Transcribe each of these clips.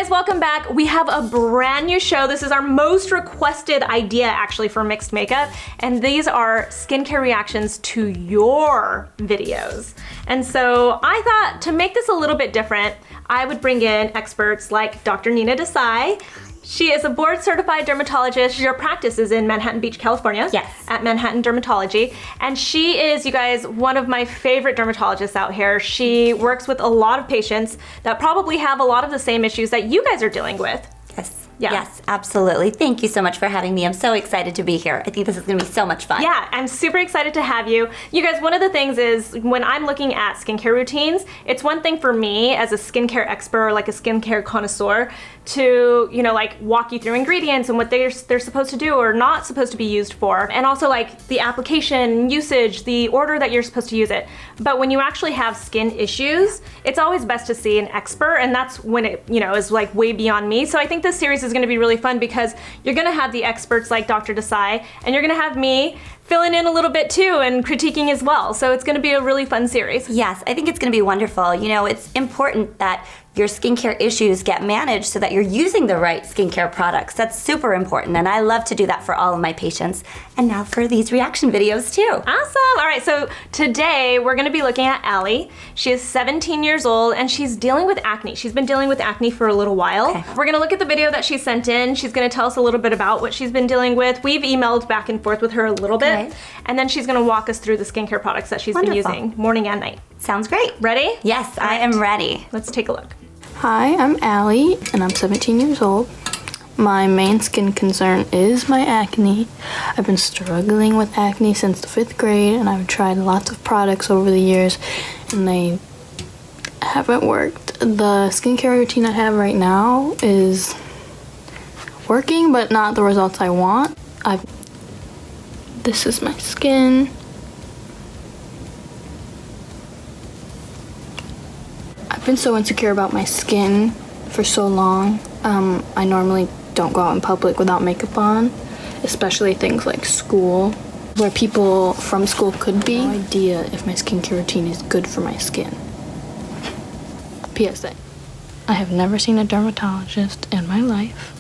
guys, welcome back. We have a brand new show. This is our most requested idea actually for mixed makeup, and these are skincare reactions to your videos. And so I thought to make this a little bit different, I would bring in experts like Dr. Nina Desai. She is a board-certified dermatologist. Your practice is in Manhattan Beach, California. Yes. At Manhattan Dermatology. And she is, you guys, one of my favorite dermatologists out here. She works with a lot of patients that probably have a lot of the same issues that you guys are dealing with. Yes. Yeah. Yes, absolutely. Thank you so much for having me. I'm so excited to be here. I think this is going to be so much fun. Yeah, I'm super excited to have you. You guys, one of the things is when I'm looking at skincare routines, it's one thing for me as a skincare expert or like a skincare connoisseur to, you know, like walk you through ingredients and what they're supposed to do or not supposed to be used for, and also like the application, usage, the order that you're supposed to use it. But when you actually have skin issues, it's always best to see an expert, and that's when it, you know, is like way beyond me. So I think this series is going to be really fun because you're going to have the experts like Dr. Desai, and you're going to have me filling in a little bit too and critiquing as well. So it's going to be a really fun series. Yes, I think it's going to be wonderful. You know, it's important that your skincare issues get managed so that you're using the right skincare products. That's super important, and I love to do that for all of my patients. And now for these reaction videos too. Awesome. All right, so today we're going to be looking at Allie. She is 17 years old and she's dealing with acne. She's been dealing with acne for a little while. Okay. We're going to look at the video that she sent in. She's going to tell us a little bit about what she's been dealing with. We've emailed back and forth with her a little bit. Okay. And then she's going to walk us through the skincare products that she's been using morning and night. Sounds great. Ready? Yes, I am ready. Let's take a look. Hi, I'm Allie, and I'm 17 years old. My main skin concern is my acne. I've been struggling with acne since the 5th grade, and I've tried lots of products over the years, and they haven't worked. The skincare routine I have right now is working, but not the results I want. This is my skin. I've been so insecure about my skin for so long. I normally don't go out in public without makeup on, especially things like school, where people from school could be. No idea if my skincare routine is good for my skin. PSA. I have never seen a dermatologist in my life,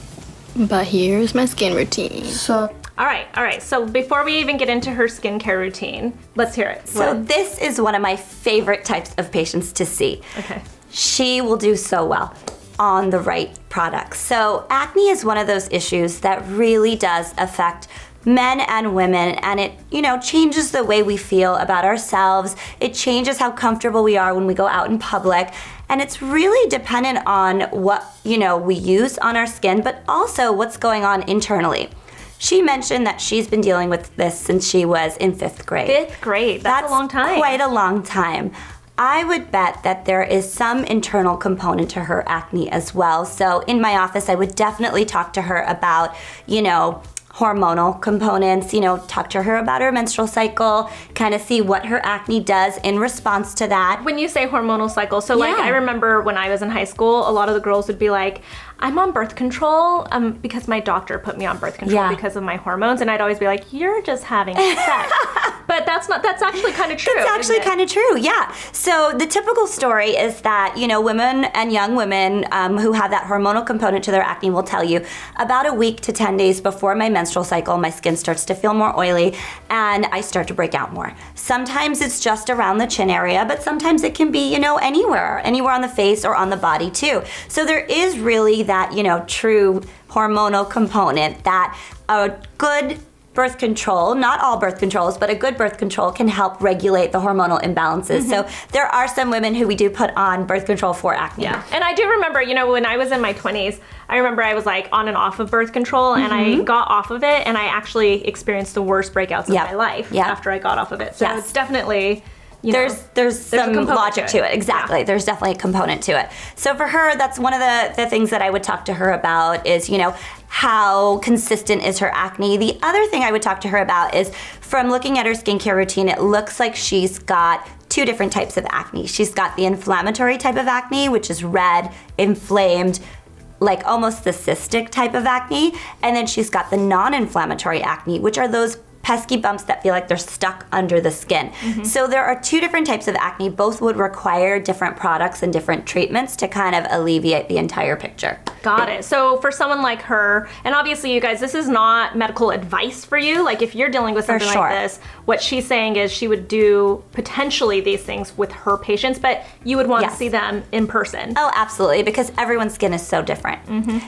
but here's my skin routine. All right. So before we even get into her skincare routine, let's hear it. So this is one of my favorite types of patients to see. Okay. She will do so well on the right products. So acne is one of those issues that really does affect men and women, and it, you know, changes the way we feel about ourselves. It changes how comfortable we are when we go out in public, and it's really dependent on what, you know, we use on our skin, but also what's going on internally. She mentioned that she's been dealing with this since she was in 5th grade. 5th grade, that's a long time. Quite a long time. I would bet that there is some internal component to her acne as well. So in my office, I would definitely talk to her about, you know, hormonal components, you know, talk to her about her menstrual cycle, kind of see what her acne does in response to that. When you say hormonal cycle, so like I remember when I was in high school, a lot of the girls would be like, I'm on birth control because my doctor put me on birth control because of my hormones, and I'd always be like, you're just having sex. But that's actually kind of true. It's actually kind of true, yeah. So the typical story is that, you know, women and young women who have that hormonal component to their acne will tell you about a week to 10 days before my menstrual cycle, my skin starts to feel more oily and I start to break out more. Sometimes it's just around the chin area, but sometimes it can be, you know, anywhere on the face or on the body too. So there is really that, you know, true hormonal component that a good birth control, not all birth controls, but a good birth control can help regulate the hormonal imbalances. So there are some women who we do put on birth control for acne. Yeah, and I do remember, you know, when I was in my 20s, I remember I was like on and off of birth control, and I got off of it, and I actually experienced the worst breakouts of my life after I got off of it. So it's definitely, you know, there's some logic to it. Exactly. Yeah. There's definitely a component to it. So for her, that's one of the things that I would talk to her about is, you know, how consistent is her acne. The other thing I would talk to her about is from looking at her skincare routine, it looks like she's got 2 different types of acne. She's got the inflammatory type of acne, which is red, inflamed, like almost the cystic type of acne. And then she's got the non-inflammatory acne, which are those pesky bumps that feel like they're stuck under the skin. So there are 2 different types of acne. Both would require different products and different treatments to kind of alleviate the entire picture. Got it. So for someone like her, and obviously you guys, this is not medical advice for you. Like if you're dealing with something like this, what she's saying is she would do potentially these things with her patients, but you would want to see them in person. Oh, absolutely, because everyone's skin is so different.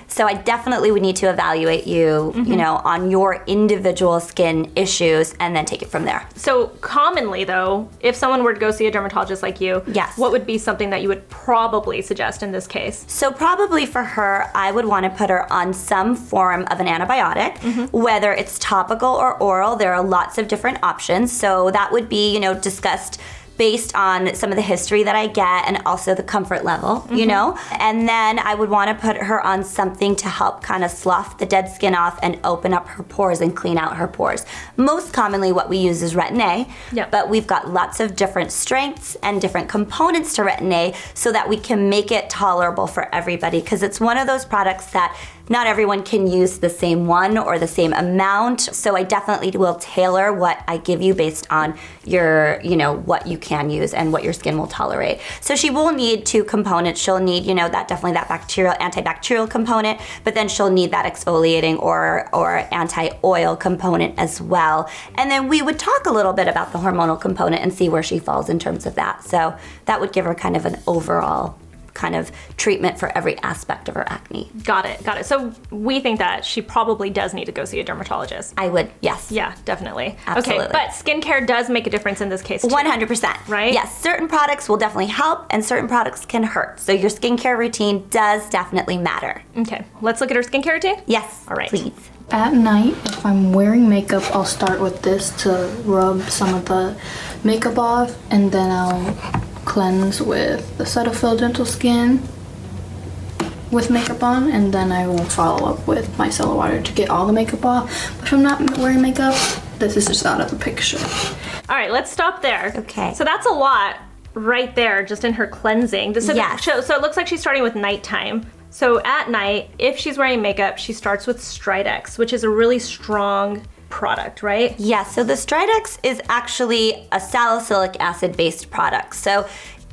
So I definitely would need to evaluate you, you know, on your individual skin issues and then take it from there. So commonly though, if someone were to go see a dermatologist like you, what would be something that you would probably suggest in this case? So probably for her, I would want to put her on some form of an antibiotic, whether it's topical or oral. There are lots of different options. So that would be, you know, discussed based on some of the history that I get and also the comfort level, you know? And then I would want to put her on something to help kind of slough the dead skin off and open up her pores and clean out her pores. Most commonly what we use is Retin A, but we've got lots of different strengths and different components to Retin A so that we can make it tolerable for everybody, because it's one of those products that not everyone can use the same one or the same amount. So I definitely will tailor what I give you based on your, you know, what you can use and what your skin will tolerate. So she will need 2 components. She'll need, you know, that definitely that bacterial, antibacterial component, but then she'll need that exfoliating or anti-oil component as well. And then we would talk a little bit about the hormonal component and see where she falls in terms of that. So that would give her kind of an overall kind of treatment for every aspect of her acne. Got it, got it. So we think that she probably does need to go see a dermatologist. I would, yes. Yeah, definitely. Absolutely. Okay, but skincare does make a difference in this case too. 100%. Right? Yes, certain products will definitely help and certain products can hurt. So your skincare routine does definitely matter. Okay, let's look at her skincare routine? Yes, all right. Please. At night, if I'm wearing makeup, I'll start with this to rub some of the makeup off, and then I'll cleanse with the Cetaphil Gentle Skin with makeup on, and then I will follow up with micellar water to get all the makeup off. But if I'm not wearing makeup, this is just out of the picture. All right, let's stop there. Okay. So that's a lot right there, just in her cleansing. So, Yes. so it looks like she's starting with nighttime. So at night, if she's wearing makeup, she starts with Stridex, which is a really strong product, right? Yes, so the Stridex is actually a salicylic acid based product. So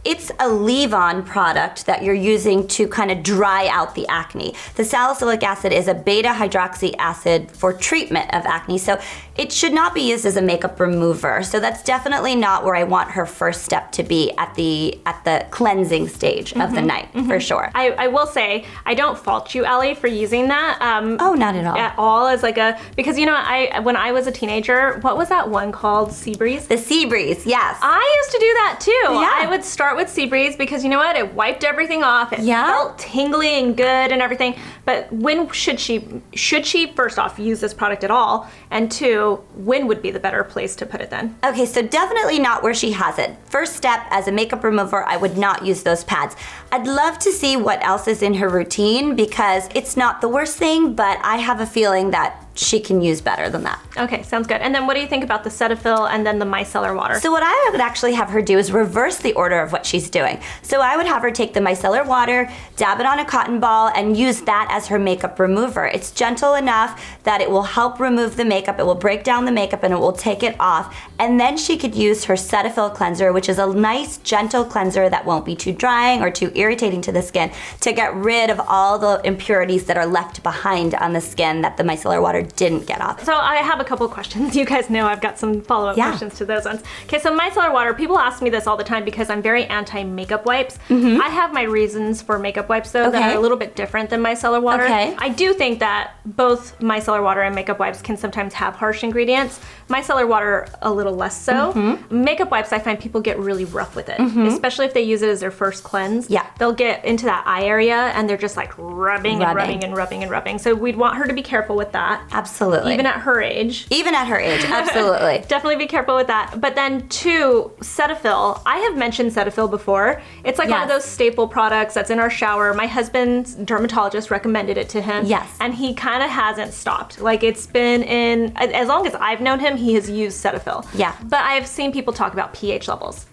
it's a leave-on product that you're using to kind of dry out the acne. The salicylic acid is a beta hydroxy acid for treatment of acne, so it should not be used as a makeup remover. So that's definitely not where I want her first step to be at the cleansing stage of the night, for sure. I will say, I don't fault you, Allie, for using that. Oh, not at all. At all as like because you know, when I was a teenager, what was that one called? Sea Breeze? The Sea Breeze, yes. I used to do that too. Yeah. I would start with Sea Breeze because you know what? It wiped everything off. It felt tingly and good and everything. But when should she first off use this product at all? And 2, when would be the better place to put it then? Okay, so definitely not where she has it. First step, as a makeup remover, I would not use those pads. I'd love to see what else is in her routine because it's not the worst thing, but I have a feeling that she can use better than that. Okay, sounds good. And then what do you think about the Cetaphil and then the micellar water? So what I would actually have her do is reverse the order of what she's doing. So I would have her take the micellar water, dab it on a cotton ball, and use that as her makeup remover. It's gentle enough that it will help remove the makeup, it will break down the makeup, and it will take it off. And then she could use her Cetaphil cleanser, which is a nice, gentle cleanser that won't be too drying or too irritating to the skin, to get rid of all the impurities that are left behind on the skin that the micellar water didn't get off. So I have a couple of questions. You guys know I've got some follow-up questions to those ones. Okay, so micellar water, people ask me this all the time because I'm very anti-makeup wipes. I have my reasons for makeup wipes though that are a little bit different than micellar water. I do think that both micellar water and makeup wipes can sometimes have harsh ingredients. Micellar water a little less so. Makeup wipes, I find people get really rough with it, especially if they use it as their first cleanse. They'll get into that eye area and they're just like rubbing and rubbing and rubbing and rubbing. So we'd want her to be careful with that. Absolutely. Even at her age. Even at her age, absolutely. Definitely be careful with that. But then 2, Cetaphil. I have mentioned Cetaphil before. It's like one of those staple products that's in our shower. My husband's dermatologist recommended it to him. And he kind of hasn't stopped. Like it's been in, as long as I've known him, he has used Cetaphil. But I've seen people talk about pH levels.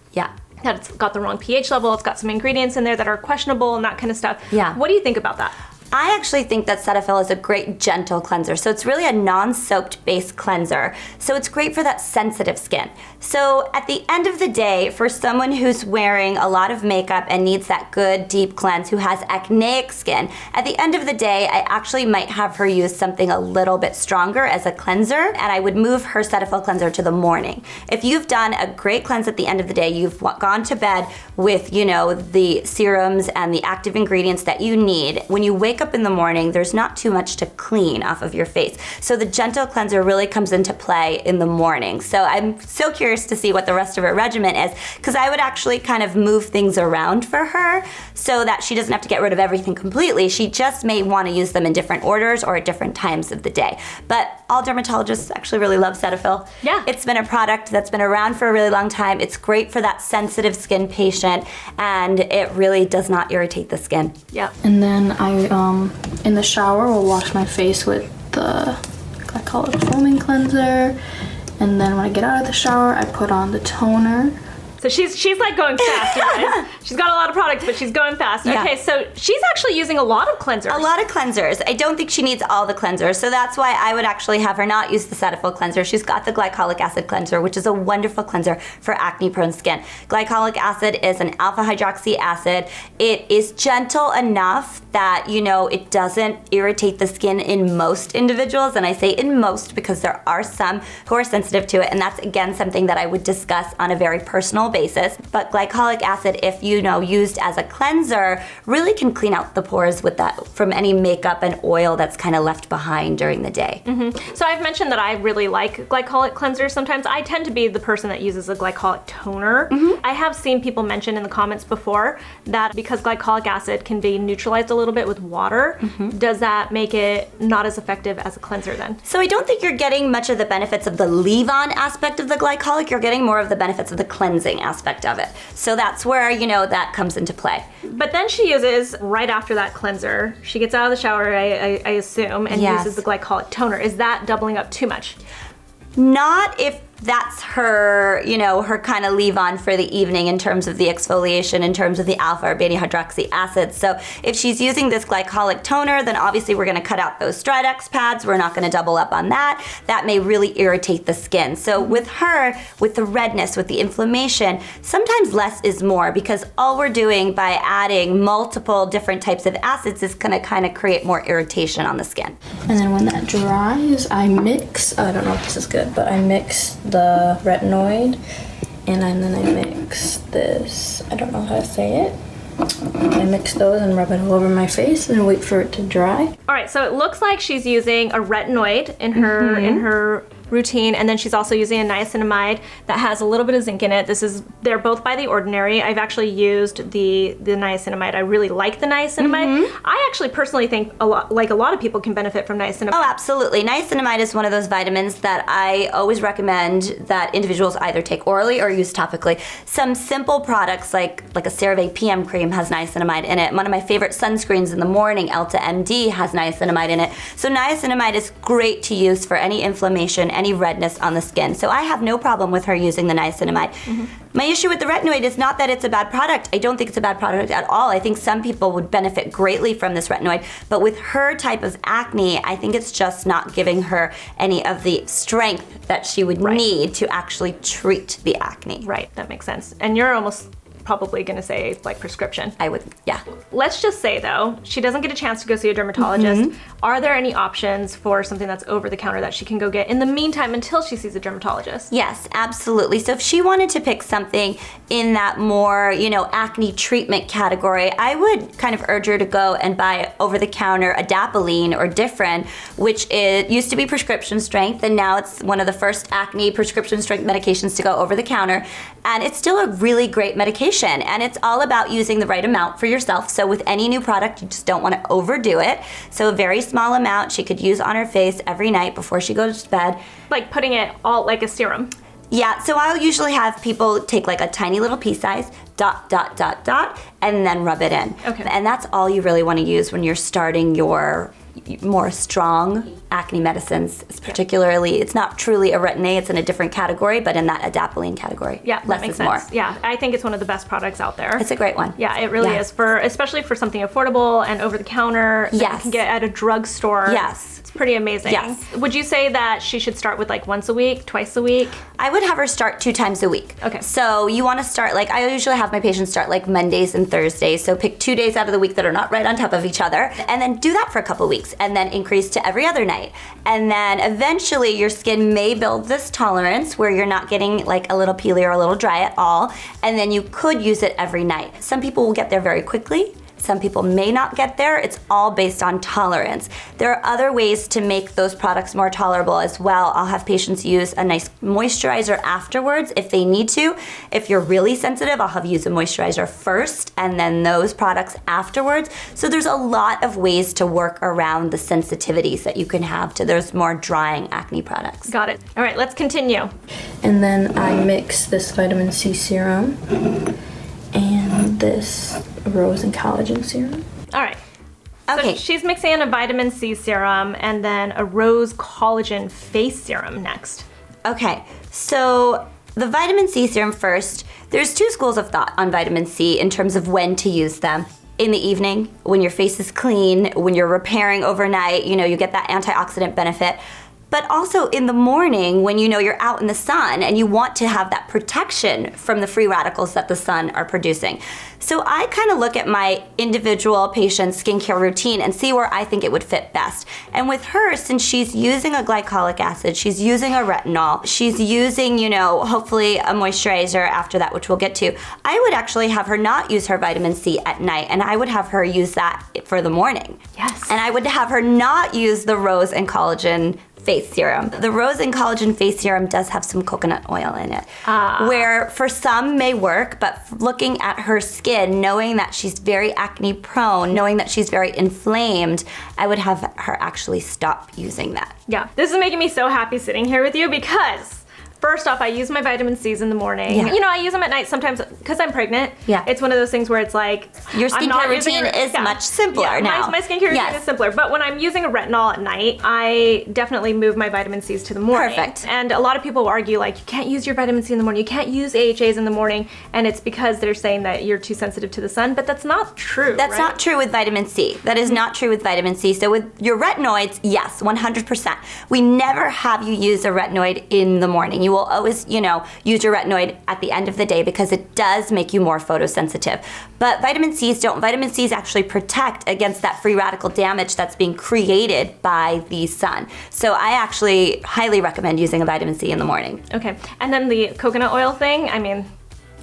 That it's got the wrong pH level, it's got some ingredients in there that are questionable and that kind of stuff. What do you think about that? I actually think that Cetaphil is a great gentle cleanser. So it's really a non-soaped based cleanser. So it's great for that sensitive skin. So at the end of the day, for someone who's wearing a lot of makeup and needs that good deep cleanse, who has acneic skin, at the end of the day, I actually might have her use something a little bit stronger as a cleanser, and I would move her Cetaphil cleanser to the morning. If you've done a great cleanse at the end of the day, you've gone to bed with, the serums and the active ingredients that you need, when you wake up in the morning, there's not too much to clean off of your face. So the gentle cleanser really comes into play in the morning. So I'm so curious to see what the rest of her regimen is, because I would actually kind of move things around for her so that she doesn't have to get rid of everything completely. She just may want to use them in different orders or at different times of the day. But all dermatologists actually really love Cetaphil. Yeah. It's been a product that's been around for a really long time. It's great for that sensitive skin patient, and it really does not irritate the skin. Yeah. And then I, in the shower, will wash my face with the Glycolic foaming cleanser. And then when I get out of the shower, I put on the toner. So she's like going fast, you guys. She's got a lot of products, but she's going fast. Yeah. Okay, so she's actually using a lot of cleansers. A lot of cleansers. I don't think she needs all the cleansers, so that's why I would actually have her not use the Cetaphil cleanser. She's got the glycolic acid cleanser, which is a wonderful cleanser for acne-prone skin. Glycolic acid is an alpha hydroxy acid. It is gentle enough that, it doesn't irritate the skin in most individuals, and I say in most because there are some who are sensitive to it, and that's again something that I would discuss on a very personal basis. But glycolic acid, if used as a cleanser, really can clean out the pores with that from any makeup and oil that's kind of left behind during the day. Mm-hmm. So I've mentioned that I really like glycolic cleansers. Sometimes I tend to be the person that uses a glycolic toner. Mm-hmm. I have seen people mention in the comments before that because glycolic acid can be neutralized a little bit with water, does that make it not as effective as a cleanser then? So I don't think you're getting much of the benefits of the leave-on aspect of the glycolic. You're getting more of the benefits of the cleansing aspect of it. So that's where, that comes into play. But then she uses, right after that cleanser, she gets out of the shower, I assume, and Yes. uses the glycolic toner. Is that doubling up too much? Not if that's her, her kind of leave on for the evening in terms of the exfoliation, in terms of the alpha or beta hydroxy acids. So if she's using this glycolic toner, then obviously we're going to cut out those Stridex pads. We're not going to double up on that. That may really irritate the skin. So with her, with the redness, with the inflammation, sometimes less is more, because all we're doing by adding multiple different types of acids is going to kind of create more irritation on the skin. And then when that dries, I mix, I don't know if this is good, but I mix the retinoid, and then I mix this, I don't know how to say it. I mix those and rub it all over my face and wait for it to dry. All right, so it looks like she's using a retinoid in her routine, and then she's also using a niacinamide that has a little bit of zinc in it. They're both by The Ordinary. I've actually used the niacinamide. I really like the niacinamide. I actually personally think a lot of people can benefit from niacinamide. Oh, absolutely. Niacinamide is one of those vitamins that I always recommend that individuals either take orally or use topically. Some simple products like a CeraVe PM cream has niacinamide in it. One of my favorite sunscreens in the morning, Elta MD, has niacinamide in it. So niacinamide is great to use for any inflammation, any redness on the skin. So I have no problem with her using the niacinamide. My issue with the retinoid is not that it's a bad product. I don't think it's a bad product at all. I think some people would benefit greatly from this retinoid, but with her type of acne, I think it's just not giving her any of the strength that she would need to actually treat the acne. Right, that makes sense. And you're almost probably going to say like prescription. I would, yeah. Let's just say though, she doesn't get a chance to go see a dermatologist. Are there any options for something that's over the counter that she can go get in the meantime until she sees a dermatologist? Yes, absolutely. So if she wanted to pick something in that more, acne treatment category, I would kind of urge her to go and buy over the counter Adapalene or Differin, which used to be prescription strength, and now it's one of the first acne prescription strength medications to go over the counter. And it's still a really great medication. And it's all about using the right amount for yourself. So with any new product, you just don't want to overdo it. So a very small amount she could use on her face every night before she goes to bed. Like putting it all like a serum. Yeah, so I'll usually have people take like a tiny little pea size, dot, and then rub it in. Okay. And that's all you really want to use when you're starting your more strong acne medicines, particularly, it's not truly a Retin-A, it's in a different category, but in that adapalene category. Yeah, less that makes is sense. more. Yeah, I think it's one of the best products out there. It's a great one. Yeah, it really is, especially for something affordable and over the counter that you can get at a drugstore. Yes. It's pretty amazing. Yes. Would you say that she should start with like once a week, twice a week? I would have her start 2 times a week. Okay. So you want to start, like, I usually have my patients start like Mondays and Thursdays. So pick 2 days out of the week that are not right on top of each other, and then do that for a couple weeks, and then increase to every other night. And then eventually your skin may build this tolerance where you're not getting like a little peely or a little dry at all. And then you could use it every night. Some people will get there very quickly. Some people may not get there. It's all based on tolerance. There are other ways to make those products more tolerable as well. I'll have patients use a nice moisturizer afterwards if they need to. If you're really sensitive, I'll have you use a moisturizer first and then those products afterwards. So there's a lot of ways to work around the sensitivities that you can have to those more drying acne products. Got it. All right, let's continue. And then I mix this vitamin C serum and this rose and collagen serum. All right. Okay. So she's mixing a vitamin C serum and then a rose collagen face serum next. Okay, so the vitamin C serum first, there's 2 schools of thought on vitamin C in terms of when to use them. In the evening, when your face is clean, when you're repairing overnight, you get that antioxidant benefit. But also in the morning when you're out in the sun and you want to have that protection from the free radicals that the sun are producing. So I kind of look at my individual patient's skincare routine and see where I think it would fit best. And with her, since she's using a glycolic acid, she's using a retinol, she's using, hopefully a moisturizer after that, which we'll get to, I would actually have her not use her vitamin C at night, and I would have her use that for the morning. Yes. And I would have her not use the rose and collagen face serum. The rose and collagen face serum does have some coconut oil in it, where for some may work, but looking at her skin, knowing that she's very acne prone, knowing that she's very inflamed, I would have her actually stop using that. Yeah, this is making me so happy sitting here with you because first off, I use my vitamin C's in the morning. Yeah. I use them at night sometimes because I'm pregnant. Yeah. It's one of those things where it's like Your I'm not skincare using routine is much simpler now. My skincare routine is simpler. But when I'm using a retinol at night, I definitely move my vitamin C's to the morning. Perfect. And a lot of people argue like you can't use your vitamin C in the morning. You can't use AHAs in the morning, and it's because they're saying that you're too sensitive to the sun. But that's not true. That's right? not true with vitamin C. That is not true with vitamin C. So with your retinoids, yes, 100%. We never have you use a retinoid in the morning. You will always, use your retinoid at the end of the day because it does make you more photosensitive. But vitamin C's don't. Vitamin C's actually protect against that free radical damage that's being created by the sun. So I actually highly recommend using a vitamin C in the morning. Okay, and then the coconut oil thing, I mean,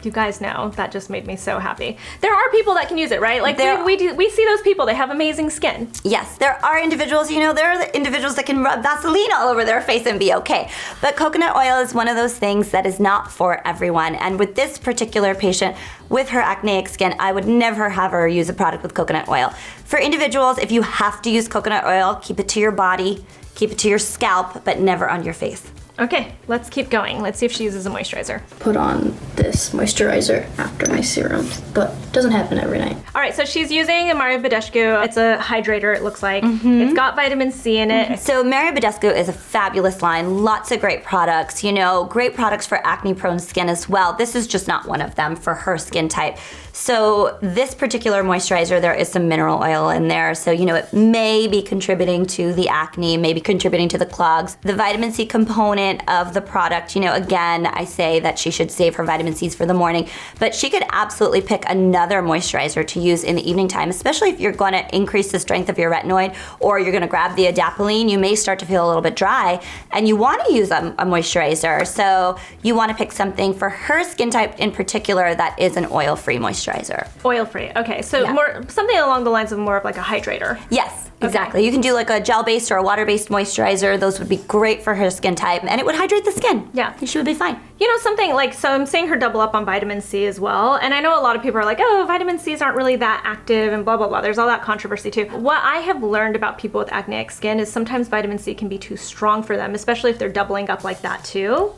you guys know, that just made me so happy. There are people that can use it, right? Like we see those people, they have amazing skin. Yes, there are individuals, there are the individuals that can rub Vaseline all over their face and be okay. But coconut oil is one of those things that is not for everyone. And with this particular patient, with her acneic skin, I would never have her use a product with coconut oil. For individuals, if you have to use coconut oil, keep it to your body, keep it to your scalp, but never on your face. Okay, let's keep going. Let's see if she uses a moisturizer. Put on this moisturizer after my serums, but it doesn't happen every night. All right, so she's using a Badescu. It's a hydrator, it looks like. It's got vitamin C in it. So Badescu is a fabulous line. Lots of great products, great products for acne-prone skin as well. This is just not one of them for her skin type. So this particular moisturizer, there is some mineral oil in there. So, it may be contributing to the acne, maybe contributing to the clogs. The vitamin C component of the product, again, I say that she should save her vitamin C's for the morning, but she could absolutely pick another moisturizer to use in the evening time, especially if you're going to increase the strength of your retinoid or you're going to grab the adapalene. You may start to feel a little bit dry and you want to use a moisturizer. So you want to pick something for her skin type in particular that is an oil-free moisturizer. Oil-free, okay. So something along the lines of more of like a hydrator. Yes, exactly. You can do like a gel-based or a water-based moisturizer. Those would be great for her skin type, and it would hydrate the skin. Yeah. And she would be fine. Something like, so I'm seeing her double up on vitamin C as well, and I know a lot of people are like, oh, vitamin C's aren't really that active and blah, blah, blah. There's all that controversy too. What I have learned about people with acneic skin is sometimes vitamin C can be too strong for them, especially if they're doubling up like that too.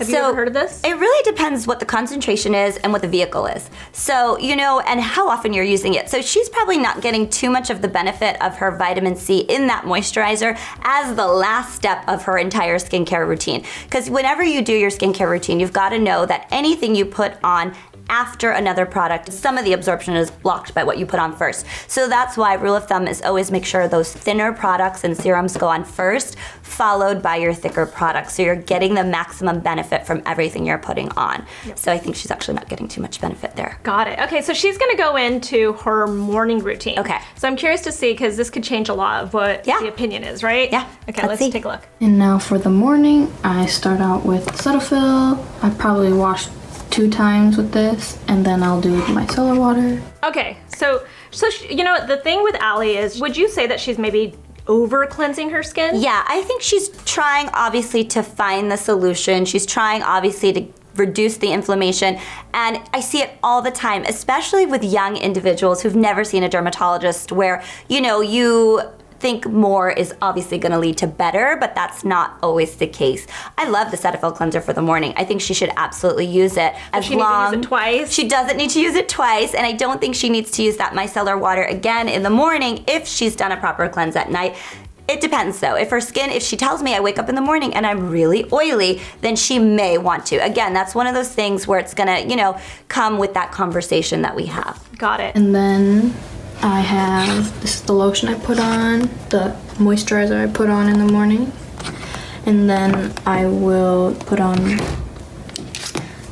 Have you ever heard of this? It really depends what the concentration is and what the vehicle is. So, and how often you're using it. So she's probably not getting too much of the benefit of her vitamin C in that moisturizer as the last step of her entire skincare routine. Because whenever you do your skincare routine, you've got to know that anything you put on after another product, some of the absorption is blocked by what you put on first. So that's why rule of thumb is always make sure those thinner products and serums go on first, followed by your thicker products. So you're getting the maximum benefit from everything you're putting on. Yep. So I think she's actually not getting too much benefit there. Got it. Okay, so she's gonna go into her morning routine. Okay. So I'm curious to see, because this could change a lot of what the opinion is, right? Yeah. Okay, let's take a look. And now for the morning, I start out with Cetaphil. I probably wash 2 times with this, and then I'll do my micellar water. Okay, so the thing with Allie is, would you say that she's maybe over cleansing her skin? Yeah, I think she's trying obviously to find the solution. She's trying obviously to reduce the inflammation, and I see it all the time, especially with young individuals who've never seen a dermatologist, where you think more is obviously going to lead to better, but that's not always the case. I love the Cetaphil Cleanser for the morning. I think she should absolutely use it. Does she need to use it twice? She doesn't need to use it twice, and I don't think she needs to use that micellar water again in the morning if she's done a proper cleanse at night. It depends though. If she tells me I wake up in the morning and I'm really oily, then she may want to. Again, that's one of those things where it's gonna, come with that conversation that we have. Got it. And then I have, this is the lotion I put on, the moisturizer I put on in the morning. And then I will put on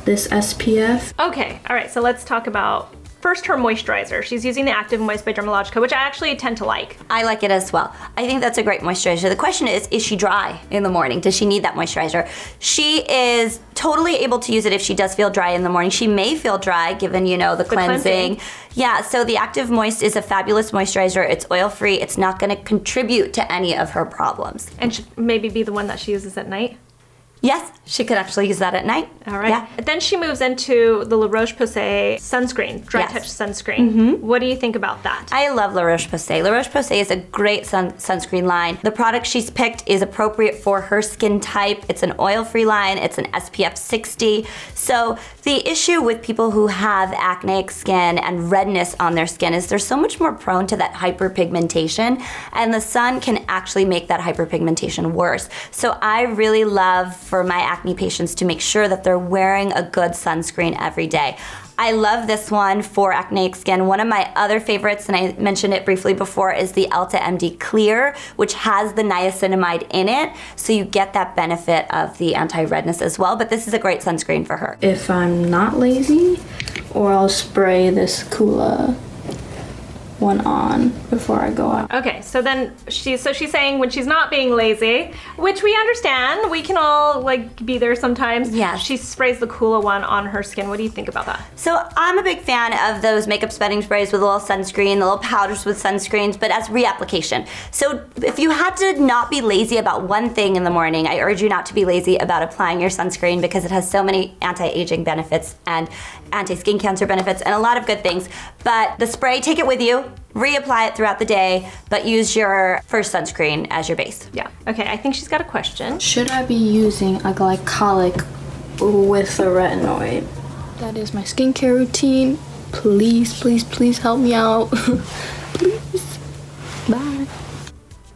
this SPF. Okay, all right, so let's talk about first her moisturizer. She's using the Active Moist by Dermatologist, which I actually tend to like. I like it as well. I think that's a great moisturizer. The question is she dry in the morning? Does she need that moisturizer? She is totally able to use it if she does feel dry in the morning. She may feel dry given, the cleansing. Yeah, so the Active Moist is a fabulous moisturizer. It's oil-free. It's not gonna contribute to any of her problems. And should maybe be the one that she uses at night? Yes, she could actually use that at night. All right. Yeah. Then she moves into the La Roche-Posay sunscreen, dry touch sunscreen. Mm-hmm. What do you think about that? I love La Roche-Posay. La Roche-Posay is a great sunscreen line. The product she's picked is appropriate for her skin type. It's an oil-free line. It's an SPF 60. So the issue with people who have acneic skin and redness on their skin is they're so much more prone to that hyperpigmentation, and the sun can actually make that hyperpigmentation worse. So I really love for my acne patients to make sure that they're wearing a good sunscreen every day. I love this one for acneic skin. One of my other favorites, and I mentioned it briefly before, is the Elta MD Clear, which has the niacinamide in it, so you get that benefit of the anti-redness as well, but this is a great sunscreen for her. If I'm not lazy, or I'll spray this Kula one on before I go out. Okay, so then she's saying when she's not being lazy, which we understand, we can all be there sometimes. Yeah. She sprays the Kula one on her skin. What do you think about that? So I'm a big fan of those makeup setting sprays with a little sunscreen, the little powders with sunscreens, but as reapplication. So if you had to not be lazy about one thing in the morning, I urge you not to be lazy about applying your sunscreen because it has so many anti-aging benefits and anti-skin cancer benefits and a lot of good things. But the spray, take it with you, reapply it throughout the day, but use your first sunscreen as your base. Yeah. Okay, I think she's got a question. Should I be using a glycolic with a retinoid? That is my skincare routine. Please, please, please help me out. Please. Bye.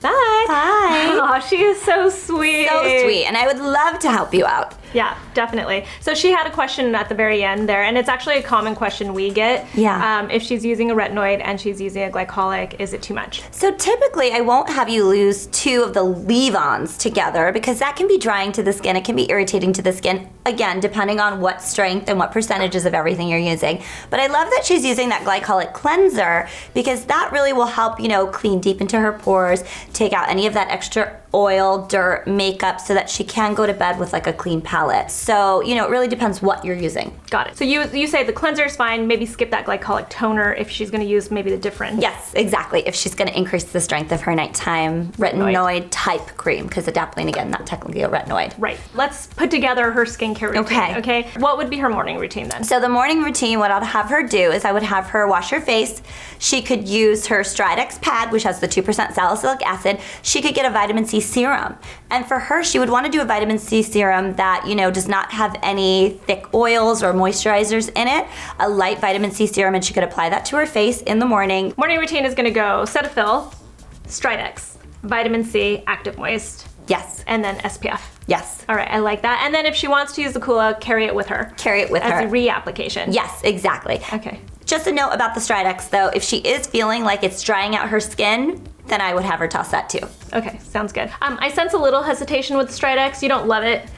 Bye. Bye. Oh, she is so sweet. So sweet, and I would love to help you out. Yeah, definitely. So she had a question at the very end there, and it's actually a common question we get. Yeah. If she's using a retinoid and she's using a glycolic, is it too much? So typically I won't have you use two of the leave-ons together because that can be drying to the skin. It can be irritating to the skin, again, depending on what strength and what percentages of everything you're using. But I love that she's using that glycolic cleanser because that really will help, clean deep into her pores, take out any of that extra oil, dirt, makeup, so that she can go to bed with a clean palette. So, it really depends what you're using. Got it. So you say the cleanser is fine, maybe skip that glycolic toner if she's gonna use maybe the different. Yes, exactly. If she's gonna increase the strength of her nighttime retinoid type cream, because adapalene, again, not technically a retinoid. Right. Let's put together her skincare routine, okay? What would be her morning routine then? So the morning routine, what I'd have her do is I would have her wash her face. She could use her Stridex pad, which has the 2% salicylic acid. she could get a vitamin C serum. And for her, she would want to do a vitamin C serum that, does not have any thick oils or moisturizers in it. A light vitamin C serum, and she could apply that to her face in the morning. Morning routine is gonna go Cetaphil, Stridex, vitamin C, Active Moist. Yes. And then SPF. Yes. All right, I like that. And then if she wants to use the Coola, carry it with her. Carry it with her. As a reapplication. Yes, exactly. Okay. Just a note about the Stridex though, if she is feeling like it's drying out her skin, then I would have her toss that too. Okay, sounds good. I sense a little hesitation with the Stridex. You don't love it.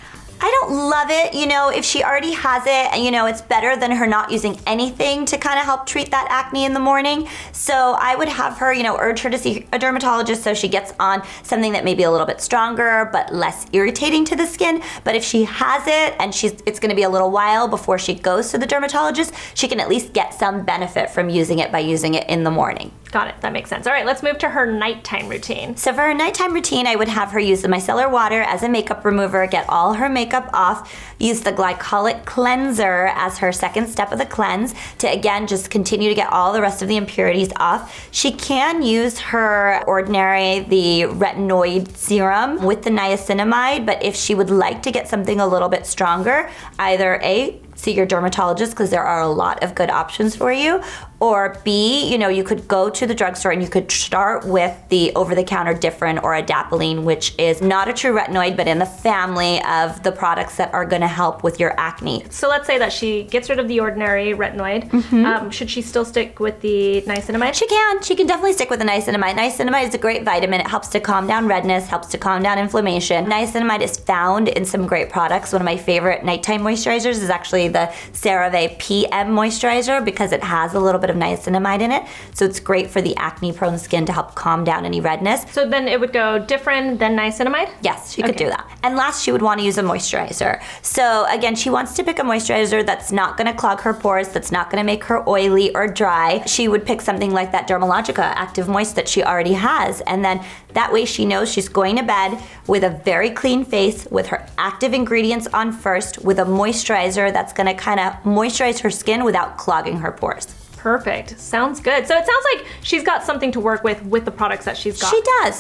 I don't love it, if she already has it, it's better than her not using anything to kind of help treat that acne in the morning. So I would have her, urge her to see a dermatologist so she gets on something that may be a little bit stronger but less irritating to the skin. But if she has it and it's gonna be a little while before she goes to the dermatologist, she can at least get some benefit from using it by using it in the morning. Got it, that makes sense. All right, let's move to her nighttime routine. So for her nighttime routine, I would have her use the micellar water as a makeup remover, get all her makeup off, use the Glycolic Cleanser as her second step of the cleanse to, again, just continue to get all the rest of the impurities off. She can use the retinoid serum with the niacinamide, but if she would like to get something a little bit stronger, either see your dermatologist because there are a lot of good options for you, or B, you could go to the drugstore and you could start with the over-the-counter Differin or Adapalene, which is not a true retinoid, but in the family of the products that are going to help with your acne. So let's say that she gets rid of the ordinary retinoid. Should she still stick with the niacinamide? She can. She can definitely stick with the niacinamide. Niacinamide is a great vitamin. It helps to calm down redness, helps to calm down inflammation. Niacinamide is found in some great products. One of my favorite nighttime moisturizers is actually the CeraVe PM moisturizer because it has a little bit of niacinamide in it. So it's great for the acne-prone skin to help calm down any redness. So then it would go Differin, then niacinamide? Yes, she could do that. And last, she would want to use a moisturizer. So again, she wants to pick a moisturizer that's not going to clog her pores, that's not going to make her oily or dry. She would pick something like that Dermalogica Active Moist that she already has. And then that way she knows she's going to bed with a very clean face, with her active ingredients on first, with a moisturizer that's going to kind of moisturize her skin without clogging her pores. Perfect. Sounds good. So it sounds like she's got something to work with the products that she's got.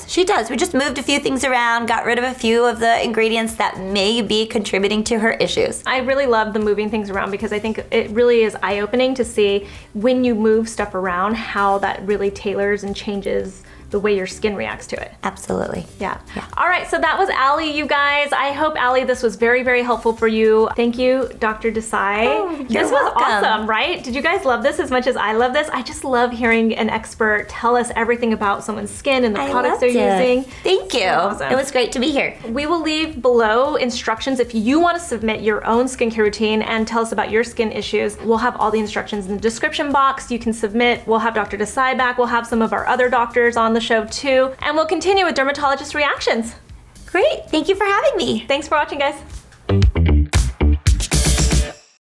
She does. We just moved a few things around, got rid of a few of the ingredients that may be contributing to her issues. I really love the moving things around because I think it really is eye-opening to see when you move stuff around how that really tailors and changes the way your skin reacts to it. Absolutely. Yeah. All right, so that was Allie, you guys. I hope, Allie, this was very, very helpful for you. Thank you, Dr. Desai. Oh, this was awesome, right? Did you guys love this as much as I love this? I just love hearing an expert tell us everything about someone's skin and the products they're using. Thank you. Awesome. It was great to be here. We will leave below instructions if you want to submit your own skincare routine and tell us about your skin issues. We'll have all the instructions in the description box. You can submit. We'll have Dr. Desai back. We'll have some of our other doctors on the show too. And we'll continue with dermatologist reactions. Great. Thank you for having me. Thanks for watching, guys.